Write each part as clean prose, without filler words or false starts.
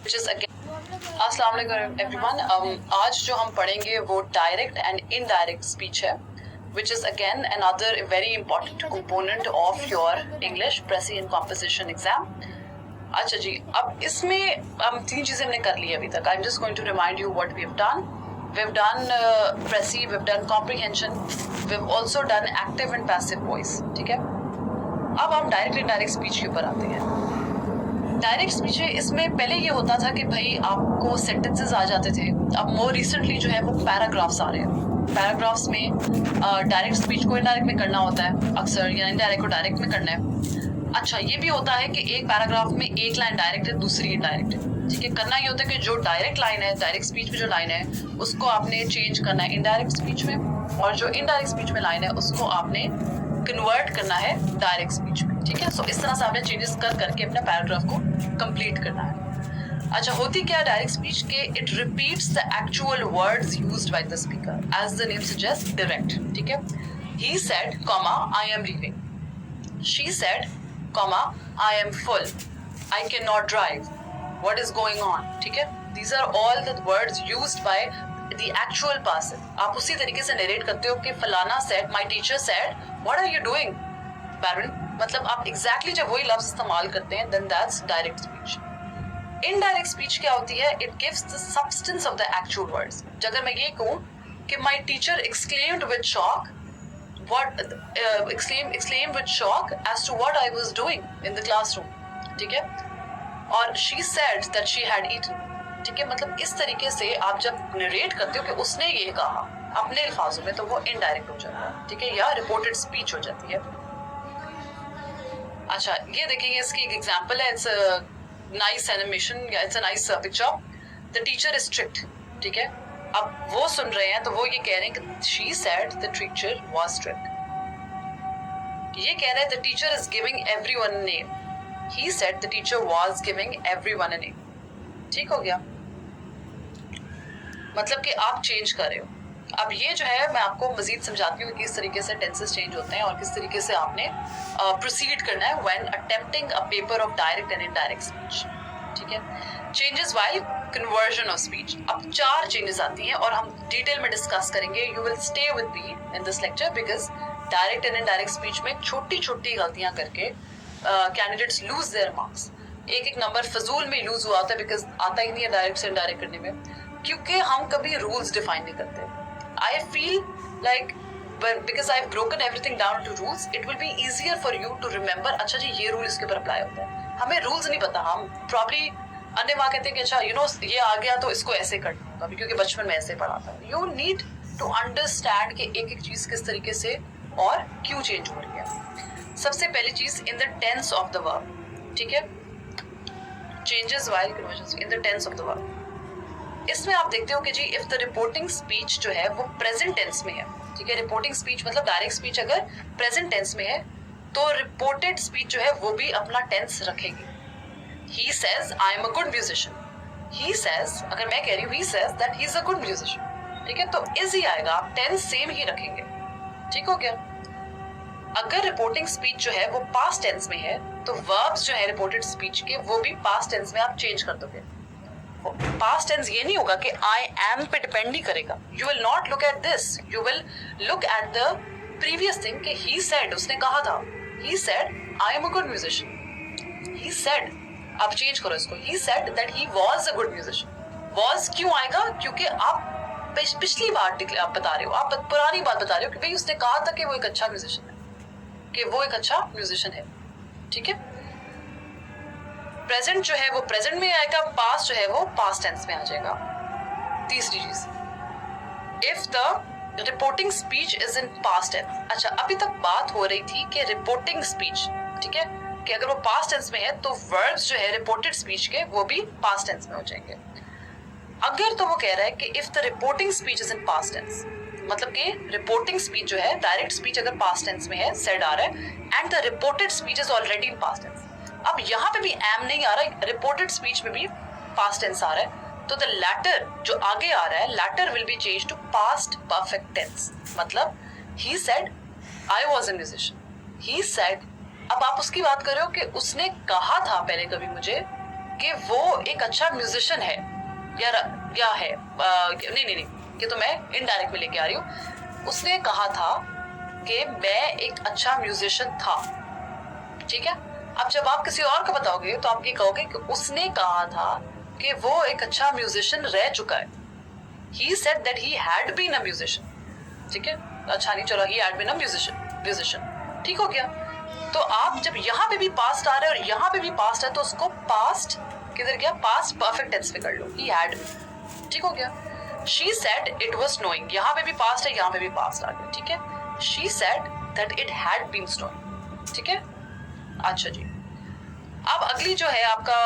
which is again अस्सलाम वालेकुम everyone. आज जो हम पढ़ेंगे वो डायरेक्ट एंड इनडायरेक्ट स्पीच है, which is again another very important component of your English Precis and Composition exam। अच्छा जी, अब इसमें हम तीन चीज़ें हमने कर ली अभी तक। I'm just going to remind you what we have done. We've done Precis, we've done comprehension, we've also done active and passive voice। ठीक है, अब हम डायरेक्ट इनडायरेक्ट स्पीच के ऊपर आते हैं। डायरेक्ट स्पीच है, इसमें पहले ये होता था कि भाई आपको सेंटेंसेस आ जाते थे। अब मोर रिसेंटली जो है वो पैराग्राफ्स आ रहे हैं। पैराग्राफ्स में डायरेक्ट स्पीच को इनडायरेक्ट में करना होता है अक्सर, या इनडायरेक्ट को डायरेक्ट में करना है। अच्छा, ये भी होता है कि एक पैराग्राफ में एक लाइन डायरेक्ट है, दूसरी इनडायरेक्ट है। ठीक है, करना ये होता है कि जो डायरेक्ट लाइन है, डायरेक्ट स्पीच में जो लाइन है उसको आपने चेंज करना है इनडायरेक्ट स्पीच में, और जो इनडायरेक्ट स्पीच में लाइन है उसको आपने कन्वर्ट करना है डायरेक्ट स्पीच में। ठीक है, सो इस तरह से आपने चेंजेस कर करके अपने पैराग्राफ को कंप्लीट करना है। अच्छा, होती क्या डायरेक्ट स्पीच के, it repeats the actual words used by the speaker as the name suggest, direct. ठीक है, he said comma I am leaving, she said comma I am full, I can not drive, what is going on. ठीक है, these are all the words used by the actual person. आप उसी तरीके से narrate करते हो कि फलाना said, my teacher said, what are you doing Baron, मतलब आप एग्जैक्टली जब वही लफ्ज इस्तेमाल करते हैं, then that's direct speech. Indirect speech क्या होती है, it gives the substance of the actual words. अगर मैं ये कहूँ कि my teacher exclaimed with shock, what exclaimed with shock as to what I was doing in the classroom. ठीक है, और she said that she had eaten. ठीक है, मतलब इस तरीके से आप जब नरेट करते हो कि उसने ये कहा अपने अल्फाजों में, तो वो इनडायरेक्ट हो जाता है। ठीक है, या रिपोर्टेड स्पीच हो जाती है। अच्छा, ये देखेंगे, इसकी एक एग्जांपल है। इट्स अ नाइस एनिमेशन, या it's a nice picture. The teacher is strict. ठीक है, अब वो सुन रहे हैं तो वो ये कह रहे हैं कि she said the teacher was strict. ये कह रहे हैं the teacher is giving everyone a name, he said the teacher was giving everyone a name. ठीक हो गया, मतलब कि आप चेंज कर रहे हो। अब ये जो है मैं आपको मजीद समझाती हूँ कि किस तरीके से टेंसेस चेंज होते हैं और किस तरीके से आपने प्रोसीड करना है when attempting a paper of direct and indirect speech. ठीक है, changes while conversion of speech. अब 4 चेंजेस आती हैं और हम डिटेल में डिस्कस करेंगे। You will stay with me in this lecture because direct and indirect speech में छोटी छोटी गलतियां करके कैंडिडेट्स लूज देयर मार्क्स। एक नंबर फजूल में लूज हुआ होता है बिकॉज आता ही नहीं है डायरेक्ट से इनडायरेक्ट करने में, क्योंकि हम कभी रूल्स डिफाइन नहीं करते। I feel like because I've broken everything down to rules, it will be easier for you to remember। अच्छा जी, ये रूल इसके ऊपर अप्लाई होता है। हमें रूल्स नहीं पता, हम प्रॉब्ली अन्य वहाँ कहते हैं कि अच्छा ये आ गया तो इसको ऐसे करना होगा क्योंकि बचपन में ऐसे पढ़ा था। यू नीड टू अंडरस्टैंड कि एक एक चीज किस तरीके से और क्यों चेंज हो रही है। सबसे पहली चीज, in the tense of the verb. ठीक है, changes while conversion in the tense of the verb. इसमें आप देखते हो कि जी इफ द रिपोर्टिंग स्पीच जो है वो प्रेजेंट टेंस में है। ठीक है, रिपोर्टिंग स्पीच मतलब डायरेक्ट स्पीच अगर प्रेजेंट टेंस में है तो रिपोर्टेड स्पीच जो है वो भी अपना टेंस रखेगी। He says I am a good musician, he says, अगर मैं कह रही हूँ he says that he is a good musician, ठीक है, तो इज ही आएगा, आप टेंस सेम ही रखेंगे। ठीक हो गया। अगर रिपोर्टिंग स्पीच जो है वो पास्ट टेंस में है तो वर्ब्स जो है रिपोर्टेड स्पीच के वो भी पास्ट टेंस में आप चेंज कर दोगे। पास्ट टेंस ये नहीं होगा कि आई एम पे डिपेंड नहीं करेगा। You will not look at this, you will look at the previous thing कि ही सेड, उसने कहा था, ही said I am a good musician, he said, आप चेंज करो इसको, ही said that he was a good musician. Was क्यों आएगा, क्योंकि आप पिछली बात आप बता रहे हो, आप पुरानी बात बता रहे हो कि भाई उसने कहा था कि वो एक अच्छा म्यूजिशियन है, कि वो एक अच्छा म्यूजिशियन है। ठीक है, प्रेजेंट जो है वो प्रेजेंट में आएगा, पास्ट जो है वो पास्ट टेंस में आ जाएगा। तीसरी चीज, if the reporting speech is in past tense. अच्छा, अभी तक बात हो रही थी कि रिपोर्टिंग स्पीच, ठीक है, कि अगर वो पास्ट टेंस में है तो वर्ब्स जो है रिपोर्टेड स्पीच के वो भी पास्ट टेंस में हो जाएंगे। अगर तो वो कह रहा है कि if the reporting speech is in past tense, मतलब कि रिपोर्टिंग स्पीच जो है डायरेक्ट स्पीच अगर पास्ट टेंस में है, सेड आ रहा है, and the reported speech is already in past tense. अब यहाँ पे भी एम नहीं आ रहा, रिपोर्टेड स्पीच में भी पास्ट टेंस आ रहा है, तो द लैटर जो आगे आ रहा है, latter will be change to past perfect tense. मतलब he said I was a musician, he said, अब आप उसकी बात कर रहे हो कि उसने कहा था पहले कभी मुझे कि वो एक अच्छा म्यूजिशियन है या है नहीं, ये तो मैं इनडायरेक्ट में लेके आ रही हूँ। उसने कहा था कि मैं एक अच्छा म्यूजिशियन था, ठीक है। अब जब आप किसी और को बताओगे तो आप ये कहोगे कि उसने कहा था कि वो एक अच्छा म्यूजिशियन रह चुका है। He said that he had been a musician, ठीक है। अच्छा नहीं, चलो he had been a musician, ठीक हो गया। तो आप जब यहाँ पे भी पास्ट आ रहा है और यहाँ पे भी पास्ट है तो उसको पास्ट किधर गया, पास्ट परफेक्ट टेंस में कर लो, he had, ठीक हो गया। She said it was snowing, यहाँ पे भी पास्ट है, यहाँ पे भी पास्ट आ गया, ठीक है। She said that it had been snowing, ठीक है। अच्छा जी, अब अगली जो है आपका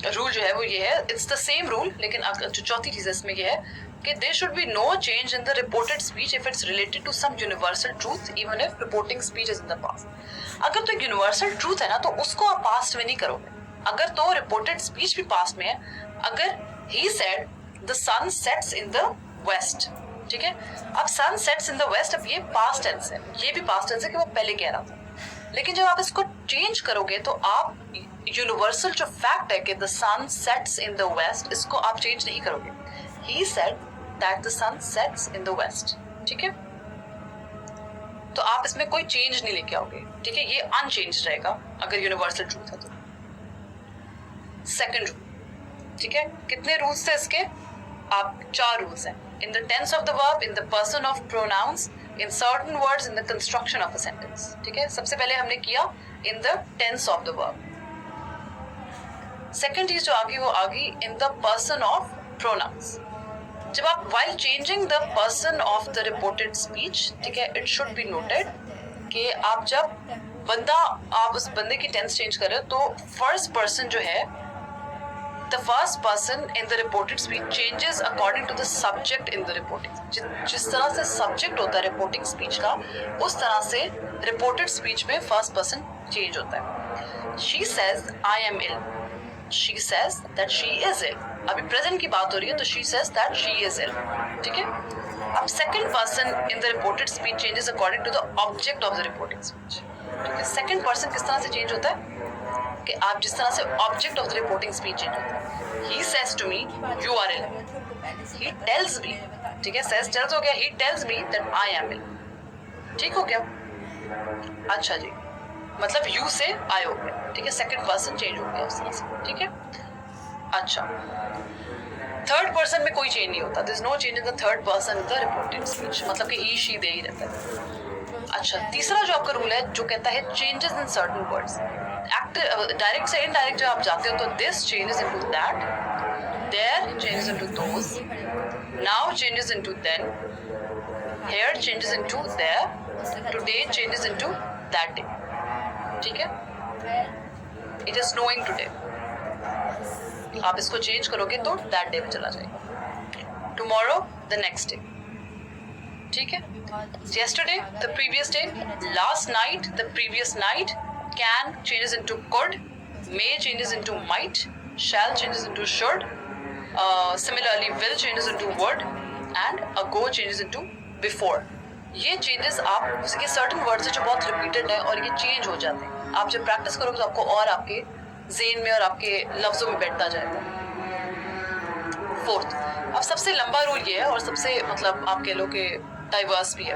रूल जो है वो ये है, इट्स द सेम रूल, लेकिन जो चौथी चीज इसमें ये है कि there should be no change in the reported speech if it's related to some universal truth even if reporting speech is in the past. अगर तो यूनिवर्सल ट्रूथ है ना तो उसको आप पास्ट में नहीं करोगे। अगर तो रिपोर्टेड स्पीच भी पास्ट में है, अगर he said the sun sets in the west, ठीक है। अब sun sets in the west, अब ये पास्ट टेंस है, ये भी पास्ट टेंस है कि वो पहले कह रहा था, लेकिन जब आप इसको चेंज करोगे तो आप यूनिवर्सल जो फैक्ट है कि the sun sets in the west, इसको आप चेंज नहीं करोगे। He said that the sun sets in the west, ठीक है। तो आप इसमें कोई चेंज नहीं लेके आओगे, ठीक है, ये अनचेंज रहेगा अगर यूनिवर्सल ट्रूथ है तो। सेकंड रूल, ठीक है। कितने रूल्स थे इसके? आप 4 रूल्स हैं। In the tense of the verb, in the person of pronouns, in certain words, in the construction of a sentence, ठीक है। सबसे पहले हमने किया in the tense of the verb। Second चीज जो आगी वो आगी in the person of pronouns। जब आप while changing the person of the reported speech, ठीक है, it should be noted कि आप जब आप उस बंदे की टेंस चेंज कर रहे हो तो फर्स्ट पर्सन जो है, the first person in the reported speech changes according to the subject in the reporting speech। जिस तरह से subject होता है reporting speech का, उस तरह से reported speech में first person change होता है। She says I am ill, she says that she is ill। अभी present की बात हो रही है तो she says that she is ill, ठीक है। अब second person in the reported speech changes according to the object of the reporting speech, ठीक है। second person किस तरह से change होता है कि आप जिस तरह से object of the reporting speech change होता है। He says to me, you are ill. He tells me, ठीक है, says tells हो गया, he tells me that I am ill, ठीक हो गया। अच्छा जी, मतलब you से I हो गया, ठीक है, सेकंड पर्सन चेंज हो गया उस तरह से, ठीक है। अच्छा, थर्ड पर्सन में कोई चेंज नहीं होता, there is no change in the third person in the reported speech, मतलब कि he she दे ही रहता है। अच्छा, तीसरा जो आपका रूल है जो कहता है changes in certain words, direct से इनडायरेक्ट जब आप जाते हो तो this changes into that, there changes into those, now changes into then, here changes into there, today changes into that day, ठीक है। इट इज स्नोइंग टुडे, आप इसको चेंज करोगे तो दैट डे में चला जाएगा। टुमारो द नेक्स्ट डे, ठीक है। Yesterday, the previous day, last night, the previous night, can changes into could, may changes into might, shall changes into should, similarly will changes into would, and ago changes into before। ये changes आप ये certain words है जो बहुत repeated है और ये change हो जाते हैं। आप जब practice करोगे तो आपको और आपके ज़हन में और आपके लफ्ज़ों में बैठता जाएगा। फोर्थ, अब सबसे लंबा रूल ये है और सबसे मतलब आप कह लो कि डाइवर्स भी है।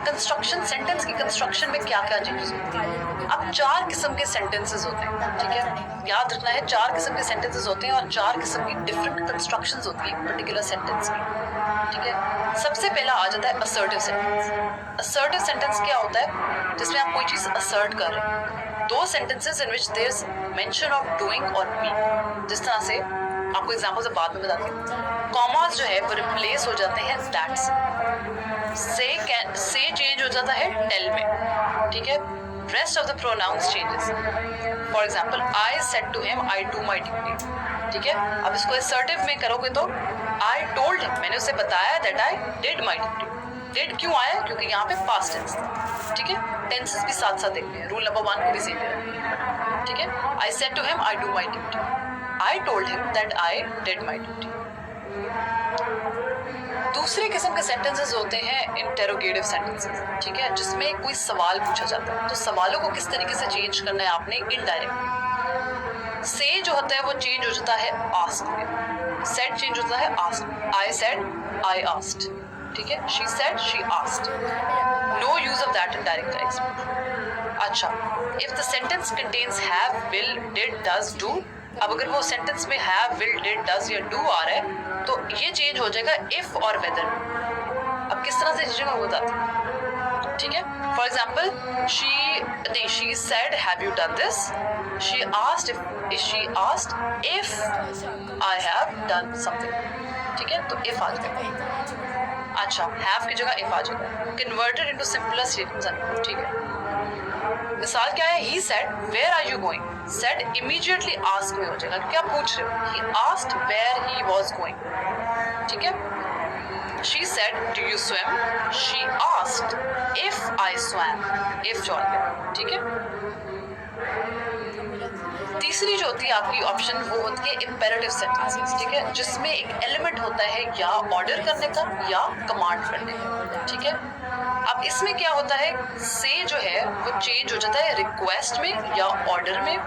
कंस्ट्रक्शन, सेंटेंस की कंस्ट्रक्शन में क्या क्या चेंजेस होते हैं। अब 4 किस्म के सेंटेंसेस होते हैं, ठीक है, याद रखना है 4 किस्म के सेंटेंसेस होते हैं और 4 किस्म की डिफरेंट कंस्ट्रक्शंस होती है पर्टिकुलर सेंटेंस की, ठीक है। सबसे पहला आ जाता है असर्टिव सेंटेंस। असर्टिव सेंटेंस क्या होता है? जिसमें आप कोई चीज असर्ट कर रहे हैं। दो sentences in which there is mention of doing और बीइंग। जिस तरह से आपको एग्जांपल से बाद में बताती हूँ। कॉमास जो है वो रिप्लेस हो जाते हैं दैट से चेंज हो जाता है टेल में, ठीक है। Rest of the pronouns changes. For example I said to him I do my duty, ठीक है। अब इसको असर्टिव में करोगे तो आई टोल्ड हिम, मैंने उसे बताया that I did my duty. Did क्यों आया? क्योंकि यहाँ पे पास्ट टेंस था, ठीक है। टेंसेस भी साथ साथ देखते हैं, रूल नंबर 1 को भी सीखते, ठीक है। I said to him I do my duty, I told him that I did my duty. दूसरे किस्म के सेंटेंसेस होते हैं इंटेरोगेटिव सेंटेंसेस, ठीक है, जिसमें कोई सवाल पूछा जाता है। तो सवालों को किस तरीके से चेंज करना है आपने? इनडायरेक्ट। से जो होता है वो चेंज हो जाता है आस्क में, सेड चेंज होता है ask, I said I asked, ठीक है, she said she asked, no use of that in direct expression. अच्छा, if the sentence contains have, will, did, does, do, अब अगर वो सेंटेंस में हैव, विल, डिड, डज या डू आ रहा है तो ये चेंज हो जाएगा इफ और वेदर। अब किस तरह से चीजें मैं बताती हूँ, ठीक है। For example she said have you done this, she asked if I have done something, ठीक है, तो इफ आ जाएगा। अच्छा, हैव की जगह इफ आ जाएगा, कन्वर्टेड इनटू सिंपलर स्टेटमेंट्स, ठीक है। मिसाल क्या है, he said where are you going, said immediately ask में हो जाएगा, क्या पूछ रहे हो, he asked where he was going, ठीक है। She said do you swim, she asked if I swam, if जो आ गया, ठीक है। तीसरी जो होती है आपकी ऑप्शन वो होती है इंपेरेटिव सेंटेंसेस, ठीक है, जिसमें एक एलिमेंट होता है या ऑर्डर करने का या कमांड करने का, ठीक है। अब इसमें क्या होता है, से जो है वो चेंज हो जाता है रिक्वेस्ट में या ऑर्डर में,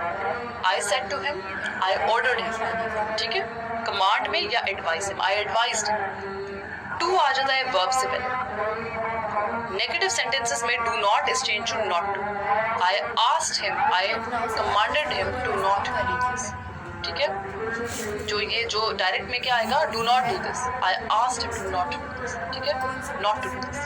I said to him, I ordered him, ठीक है, कमांड में या advice him, I advised. To आ जाता है वर्ब से पहले। नेगेटिव सेंटेंसेस में do not is change to not to, I asked him, I commanded him to not do this, ठीक है। जो डायरेक्ट में क्या आएगा, do not do this, I asked him to not do this, ठीक है, not to do this.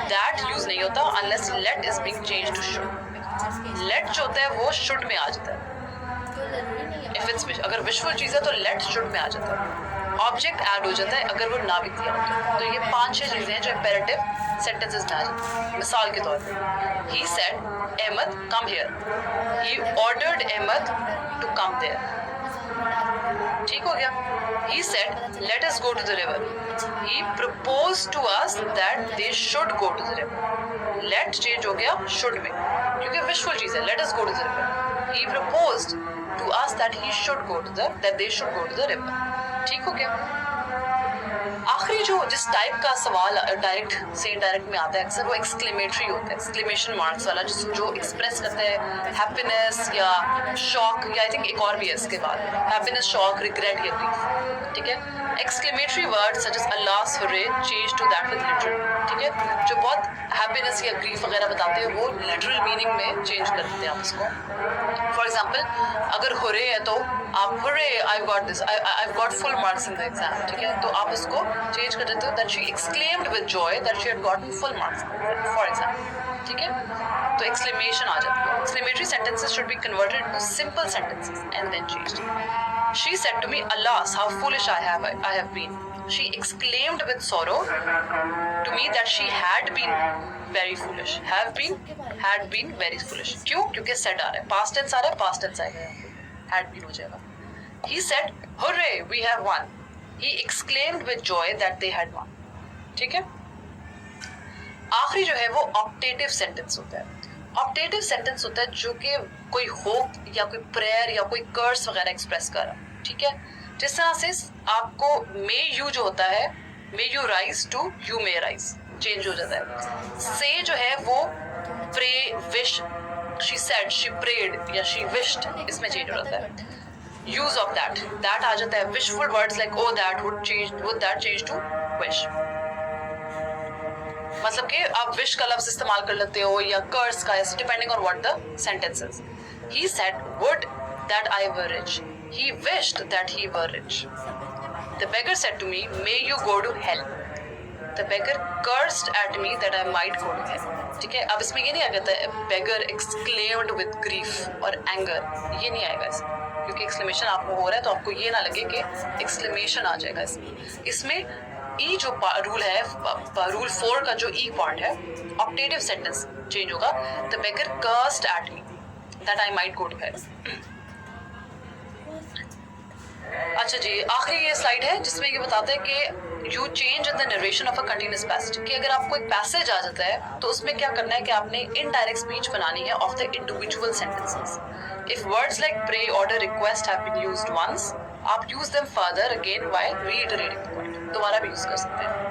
That use नहीं होता unless let is being change to should. Let जो होता है वो शुड में आ जाता है, इफ इट्स अगर विशफुल चीज है तो लेट शुड में आ जाता है, ऑब्जेक्ट ऐड हो जाता है अगर वो ना भी दिया होता। तो ये 5-6 चीजें हैं जो इंपेरेटिव सेंटेंसेस में आ जाती हैं। मिसाल के तौर पे, he said Ahmed come here, he ordered Ahmed to come there, ठीक हो गया। He said let us go to the river, he proposed to us that they should go to the river. Let चेंज हो गया शुड में क्योंकि विशफुल चीज है, let us go to the river, he proposed to us that they should go to the river, ठीक हो गया। आखिरी जो जिस टाइप का सवाल डायरेक्ट से इनडायरेक्ट में आता है अक्सर वो एक्सक्लेमेटरी होता है, एक्सक्लेमेशन मार्क्स वाला, जो एक्सप्रेस करता है हैप्पीनेस या शॉक, या आई थिंक एक और भी है इसके बाद, हैप्पीनेस, शॉक, रिग्रेट या ग्रीफ, ठीक है। Exclamatory word such as alas hurray change to that with literal, ठीक है, जो बहुत हैप्पीनेस या ग्रीफ वगैरह बताते हैं वो लिटरल मीनिंग में चेंज कर देते हैं आप उसको। फॉर एग्जाम्पल अगर हुर्रे है तो आप hurray I got this, I got full marks in the exam, ठीक है, तो आप उसको चेंज कर देते हो that she exclaimed with joy that she had gotten full marks, for example, ठीक है। तो एक्सक्लेमेशन आ जाती है। Exclamatory sentences should be converted to simple sentences and then changed. She said to me, alas, how foolish I have been. She exclaimed with sorrow to me that she had been very foolish. Had been very foolish. क्यों? क्योंकि said आ रहा है, past tense आ रहा है, past tense आएगा, had been हो जाएगा। He said, hooray, we have won. He exclaimed with joy that they had won. ठीक है? आखिरी जो है वो ऑप्टेटिव सेंटेंस होता है। ऑप्टेटिव सेंटेंस होता है जो कि कोई होप या कोई प्रेयर या कोई कर्स वगैरह एक्सप्रेस कर रहा है, ठीक है। जिस तरह से आपको मे यू जो होता है, may you rise to you may rise change हो जाता है। से जो है वो pray, wish, she said, she prayed या शी विश्ड, इसमें चेंज हो जाता है। यूज ऑफ दैट आ जाता है। Wishful words like o that would that change to wish, मतलब कि आप विश का लफ्ज इस्तेमाल कर लेते हो या कर्स का, depending on what the sentence is. He said would that I were rich, he wished that he were rich. The beggar said to me may you go to hell, the beggar cursed at me that I might go to hell, ठीक है। अब इसमें ये नहीं आ जाता beggar exclaimed with grief और anger, ये नहीं आएगा इसमें क्योंकि एक्सक्लेमेशन आपको हो रहा है तो आपको ये ना लगे कि एक्सक्लेमेशन आ जाएगा इसमें। ई जो रूल है, रूल 4 का जो ई पार्ट है, ऑप्टेटिव सेंटेंस चेंज होगा। The beggar cursed at me that I might go to hell. अच्छा जी, आखिरी ये स्लाइड है जिसमें ये बताता है कि you change in the narration of a continuous passage, कि अगर आपको एक पैसेज आ जाता है तो उसमें क्या करना है कि आपने इनडायरेक्ट स्पीच बनानी है of the individual sentences. If words like pray, order, request have been used once, आप use them further again while reiterating the point, दोबारा भी यूज कर सकते हैं।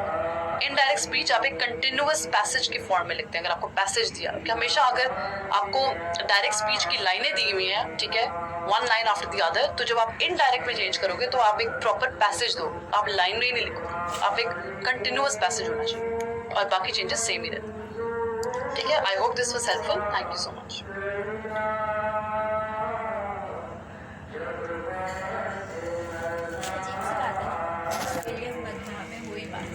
इनडायरेक्ट स्पीच आप एक कंटिन्यूअस पैसेज के फॉर्म में लिखते हैं। अगर आपको पैसेज दिया कि हमेशा अगर आपको डायरेक्ट स्पीच की लाइनें दी हुई हैं, ठीक है, one line after the other. तो जब आप इनडायरेक्ट में चेंज करोगे तो आप एक प्रॉपर पैसेज दो, आप लाइन में ही नहीं लिखो, आप एक कंटिन्यूअस पैसेज होना चाहिए और बाकी चेंजेस सेम ही रहते। ठीक है, I hope this was helpful, thank you so much. अजीब सी बात है ना, विलियम बंगहा में हुई बात।